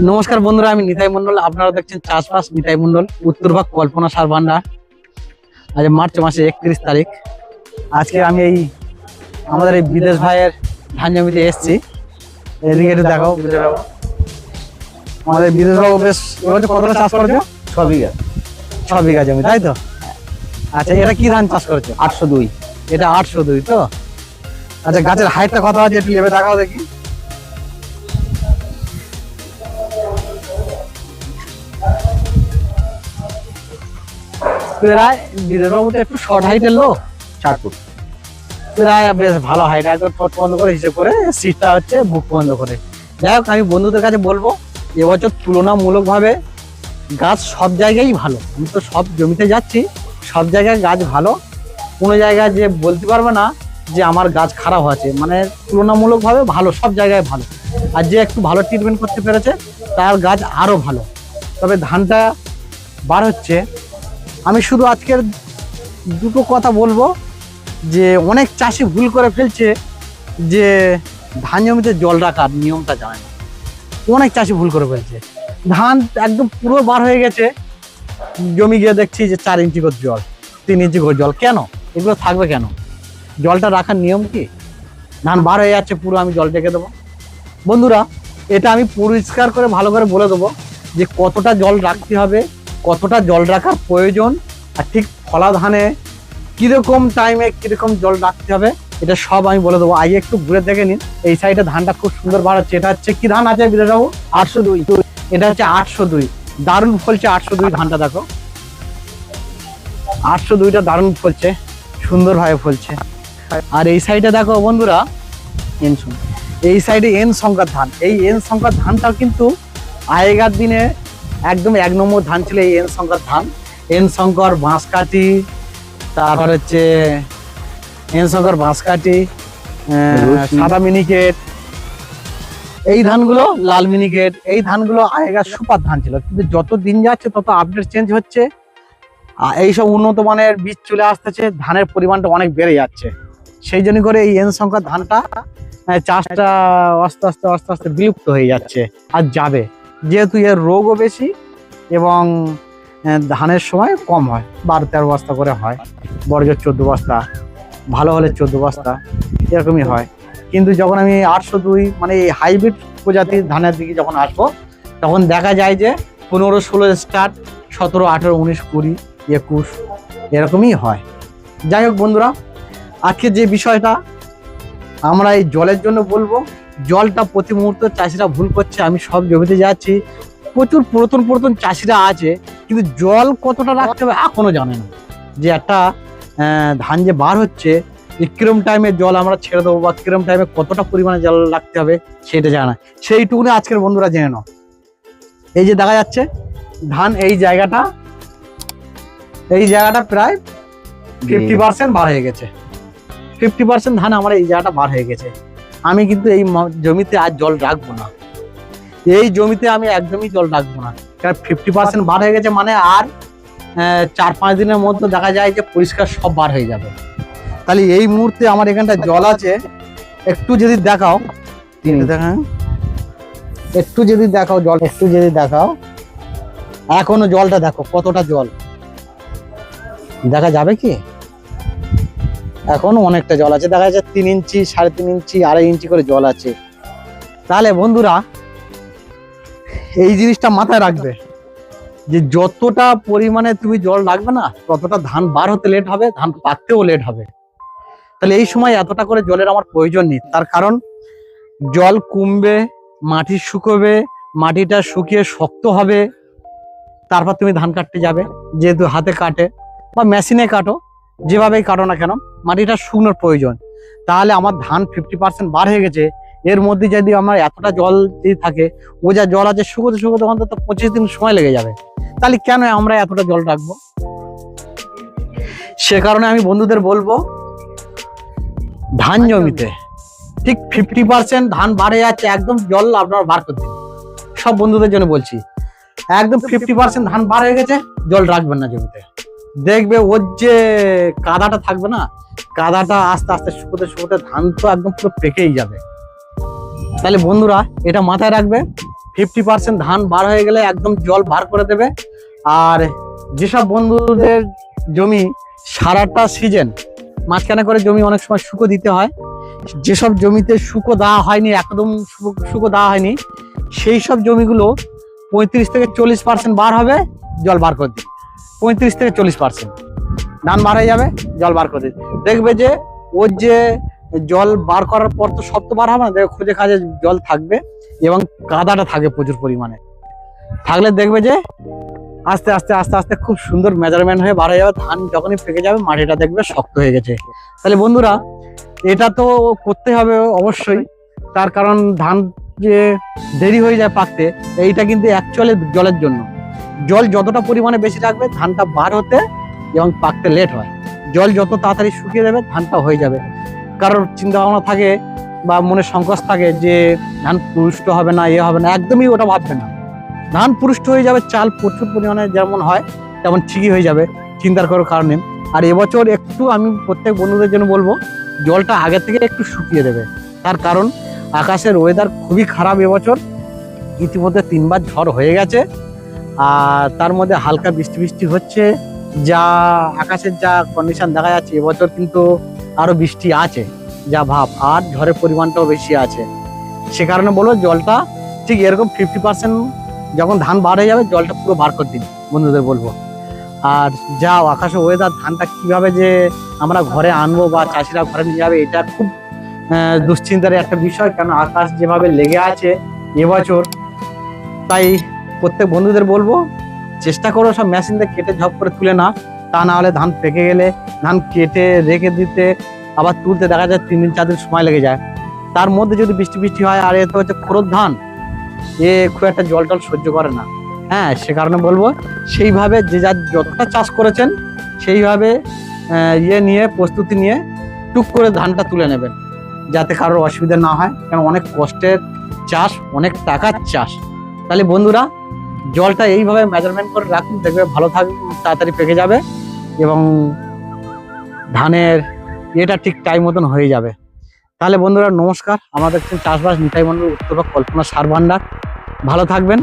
নমস্কার বন্ধুরা, আমি নিতাই মন্ডল। আপনারা দেখছেন চাষবাস নিতাই মন্ডল, উত্তরভাগ কল্পনা সার ভান্ডার। আজ মার্চ মাসে 31 তারিখ। আজকে আমি আমাদের এই বিদেশ ভাইয়ের ধান জমিতে এসেছি। এদিকে একটু দেখাও। আমাদের বিদেশ বাবু বেশ কতটা চাষ করেছো? 6 বিঘা। 6 বিঘা জমি, তাই তো? আচ্ছা, এটা কি ধান চাষ করেছো? 802। এটা 802 তো? আচ্ছা, গাছের হাইটটা কত আছে একটু লেবে দেখাও দেখি। প্রায় বিদেশ বাবু তো একটু শর্ট হাইটের লোক, 4 ফুট। প্রায় বেশ ভালো হাইট, একদম ঠোঁট বন্ধ করে হিসেব করে, সিটটা হচ্ছে বুক বন্ধ করে। যাই হোক, আমি বন্ধুদের কাছে বলবো এবছর তুলনামূলকভাবে গাছ সব জায়গায় ভালো। আমি তো সব জমিতে যাচ্ছি, সব জায়গায় গাছ ভালো। কোনো জায়গায় যে বলতে পারবে না যে আমার গাছ খারাপ আছে, মানে তুলনামূলকভাবে ভালো, সব জায়গায় ভালো। আর যে একটু ভালো ট্রিটমেন্ট করতে পেরেছে তার গাছ আরও ভালো। তবে ধানটা বার হচ্ছে। আমি শুধু আজকের দুটো কথা বলবো, যে অনেক চাষি ভুল করে ফেলছে, যে ধান জমিতে জল রাখার নিয়মটা জানে না। অনেক চাষি ভুল করে ফেলছে, ধান একদম পুরো বার হয়ে গেছে, জমি গিয়ে দেখছি যে 4 ইঞ্চি করে জল, 3 ইঞ্চি করে জল। কেন এগুলো থাকবে? কেন জলটা রাখার নিয়ম কি? ধান বার হয়ে যাচ্ছে পুরো, আমি জল রেখে দেবো? বন্ধুরা, এটা আমি পরিষ্কার করে ভালো করে বলে দেবো যে কতটা জল রাখতে হবে, কতটা জল রাখার প্রয়োজন, আর ঠিক ফলা ধানে কিরকম টাইমে কিরকম জল রাখতে হবে, এটা সব আমি বলে দেবো। আগে একটু ঘুরে দেখে নিন, এই সাইডে ধানটা খুব সুন্দর বার হচ্ছে। এটা হচ্ছে কি ধান আছে বিরাটবাবু? 802। এটা হচ্ছে 802, দারুণ ফলছে 802 ধানটা। দেখো 802টা দারুণ ফলছে, সুন্দরভাবে ফলছে। আর এই সাইডে দেখো বন্ধুরা, এই সাইডে এন সংখ্যার ধান। এই এন সংখ্যার ধানটাও কিন্তু আগেকার দিনে একদম 1 নম্বর ধান ছিল এই এন সংখ্যার ধান। এন শঙ্কর, বাঁশকাঠি, তারপর হচ্ছে এন শঙ্কর, বাঁশকাঠি, সাদা মিনিকেট, এই ধানগুলো, লাল মিনিকেট, এই ধানগুলো আগেকার সুপার ধান ছিল। কিন্তু যত দিন যাচ্ছে তত আপডেট চেঞ্জ হচ্ছে, এইসব উন্নত মানের বীজ চলে আসতেছে, ধানের পরিমাণটা অনেক বেড়ে যাচ্ছে। সেই জন্য করে এই এন সংখ্যার ধানটা চাষটা আস্তে আস্তে আস্তে আস্তে বিলুপ্ত হয়ে যাচ্ছে আর যাবে, যেহেতু এর রোগও বেশি এবং ধানের সময় কম হয়। 12-13 বস্তা করে হয়, বড়জোর 14 বস্তা, ভালো হলে 14 বস্তা, এরকমই হয়। কিন্তু যখন আমি 802 মানে এই হাইব্রিড প্রজাতির ধানের দিকে যখন আসবো, তখন দেখা যায় যে 15-16 স্টার্ট, 17-18, 19-20, 21 এরকমই হয়। যাই হোক বন্ধুরা, আজকে যে বিষয়টা আমরা এই জলের জন্য বলবো, জলটা প্রতি মুহূর্তে চাষিরা ভুল করছে। আমি সব জমিতে যাচ্ছি, প্রচুর পুরাতন চাষিরা আছে, কিন্তু জল কতটা রাখতে হবে এখনো জানে না। যে একটা ধান যে বার হচ্ছে, যে কিরম টাইমে জল আমরা ছেড়ে দেবো বা কিরম টাইমে কতটা পরিমাণে জল রাখতে হবে সেটা জানা, সেইটুকুনি আজকের বন্ধুরা জেনে নাও। এই যে দেখা যাচ্ছে ধান, এই জায়গাটা প্রায় 50% বার হয়ে গেছে। 50% ধান আমার এই জায়গাটা বার হয়ে গেছে। আমি কিন্তু এই জমিতে আর জল রাখবো না, এই জমিতে আমি একদমই জল রাখবো না। কারণ 50% বার হয়ে গেছে মানে আর 4-5 দিনের মধ্যে দেখা যায় যে পরিষ্কার সব বার হয়ে যাবে। তাহলে এই মুহূর্তে আমার এখানটা জল আছে, একটু যদি দেখাও, একটু যদি দেখাও জল, একটু যদি দেখাও, এখনো জলটা দেখো কতটা জল দেখা যাবে কি? এখনো অনেকটা জল আছে, দেখা যাচ্ছে 3 ইঞ্চি, 3.5 ইঞ্চি, 2.5 ইঞ্চি করে জল আছে। তাহলে বন্ধুরা এই জিনিসটা মাথায় রাখবে যে যতটা পরিমাণে তুমি জল রাখবে না, ততটা ধান বার হতে লেট হবে, ধান পাকতেও লেট হবে। তাহলে এই সময় এতটা করে জলের আমার প্রয়োজন নেই। তার কারণ জল কমবে, মাটি শুকোবে, মাটিটা শুকিয়ে শক্ত হবে, তারপর তুমি ধান কাটতে যাবে। যেহেতু হাতে কাটে বা মেশিনে কাটো, যেভাবেই কাটো না কেন, মাটিটা শুকনোর প্রয়োজন। তাহলে আমার ধান 50% বার হয়ে গেছে, এর মধ্যে যদি আমার এতটা জল যদি থাকে, ও যা জল আছে শুকোতে অন্তত 25 দিন সময় লেগে যাবে। তাহলে কেন আমরা এতটা জল রাখবো? সে কারণে আমি বন্ধুদের বলবো, ধান জমিতে ঠিক 50% ধান বার হয়ে যাচ্ছে, একদম জল আপনারা বার করতে, সব বন্ধুদের জন্য বলছি, একদম 50% ধান বার হয়ে গেছে, জল রাখবেন না জমিতে। দেখবে ওর যে কাদাটা থাকবে না, কাদাটা আস্তে আস্তে শুকোতে ধান তো একদম পুরো পেকেই যাবে। তাহলে বন্ধুরা এটা মাথায় রাখবে, 50% ধান বার হয়ে গেলে একদম জল বার করে দেবে। আর যেসব বন্ধুদের জমি সারাটা সিজন মাঝখানে করে জমি অনেক সময় শুকো দিতে হয়, যেসব জমিতে শুকো দেওয়া হয়নি, একদম শুকো দেওয়া হয়নি, সেই সব জমিগুলো 35 থেকে 40% বার হবে, জল বার করে দিন। 35 থেকে 40% ধান বার হয়ে যাবে, জল বার করে দিন। দেখবে যে ওর যে জল বার করার পর তো সব তো বার হবে না, দেখবে খুঁজে খাজে জল থাকবে এবং কাদাটা থাকবে প্রচুর পরিমাণে। থাকলে দেখবে যে আস্তে আস্তে আস্তে আস্তে খুব সুন্দর মেজারমেন্ট হয়ে বার হয়ে যাবে। ধান যখনই পেকে যাবে মাটিটা দেখবে শক্ত হয়ে গেছে। তাহলে বন্ধুরা এটা তো করতে হবে অবশ্যই, তার কারণ ধান যে দেরি হয়ে যায় পাকতে, এইটা কিন্তু অ্যাকচুয়ালি জলের জন্য। জল যতটা পরিমাণে বেশি রাখবে ধানটা বার হতে এবং পাকতে লেট হয়। জল যত তাড়াতাড়ি শুকিয়ে দেবে ধানটা হয়ে যাবে। কারোর চিন্তা ভাবনা থাকে বা মনে সংকোচ থাকে যে ধান পুষ্ট হবে না, হবে না, একদমই ওটা ভাববে না। ধান পুষ্ট হয়ে যাবে, চাল প্রচুর পরিমাণে যেমন হয় তেমন ঠিকই হয়ে যাবে, চিন্তার করার কারণে। আর এবছর একটু আমি প্রত্যেক বন্ধুদের জন্য বলবো জলটা আগে থেকে একটু শুকিয়ে দেবে। তার কারণ আকাশের ওয়েদার খুবই খারাপ এবছর। ইতিমধ্যে 3 বার ঝড় হয়ে গেছে, আর তার মধ্যে হালকা বৃষ্টি হচ্ছে। যা আকাশের যা কন্ডিশন দেখা যাচ্ছে এবছর কিন্তু আরো বৃষ্টি আছে যা ভাব, আর ঝড়ের পরিমাণটাও বেশি আছে। সে কারণে বলবো জলটা ঠিক এরকম 50% যখন ধান বার হয়ে যাবে জলটা পুরো বার করে দিন বন্ধুদের বলবো। আর যা আকাশে ওয়েদার, ধানটা কিভাবে যে আমরা ঘরে আনবো বা চাষিরা ঘরে নিয়ে যাবে, এটা খুব দুশ্চিন্তার একটা বিষয়। কারণ আকাশ যেভাবে লেগে আছে এবছর, তাই প্রত্যেক বন্ধুদের বলবো চেষ্টা করো সব মেশিন দিয়ে কেটে ঝপ করে তুলে না। তা না হলে ধান পেকে গেলে ধান কেটে রেখে দিতে আবার তুলতে দেখা যায় 3 দিন 4 দিন সময় লেগে যায়। তার মধ্যে যদি বৃষ্টি হয়, আর এতে হচ্ছে খরচ ধান, এ খুব একটা জল টল সহ্য করে না। হ্যাঁ, সে কারণে বলবো সেইভাবে যে যার যতটা চাষ করেছেন সেইভাবে নিয়ে প্রস্তুতি নিয়ে টুক করে ধানটা তুলে নেবেন, যাতে কারোর অসুবিধা না হয়। কারণ অনেক কষ্টের চাষ, অনেক টাকার চাষ। তাহলে বন্ধুরা জলটা এইভাবে মেজারমেন্ট করে রাখুন, দেখবে ভালো থাকবে, তাড়াতাড়ি পেকে যাবে এবং ধানের এটা ঠিক টাইম মতন হয়ে যাবে। তাহলে বন্ধুরা নমস্কার, আমাদের চাষবাস নিতাই মন্ডল উত্তরবঙ্গ কল্পনা সার ভান্ডার। ভালো থাকবেন।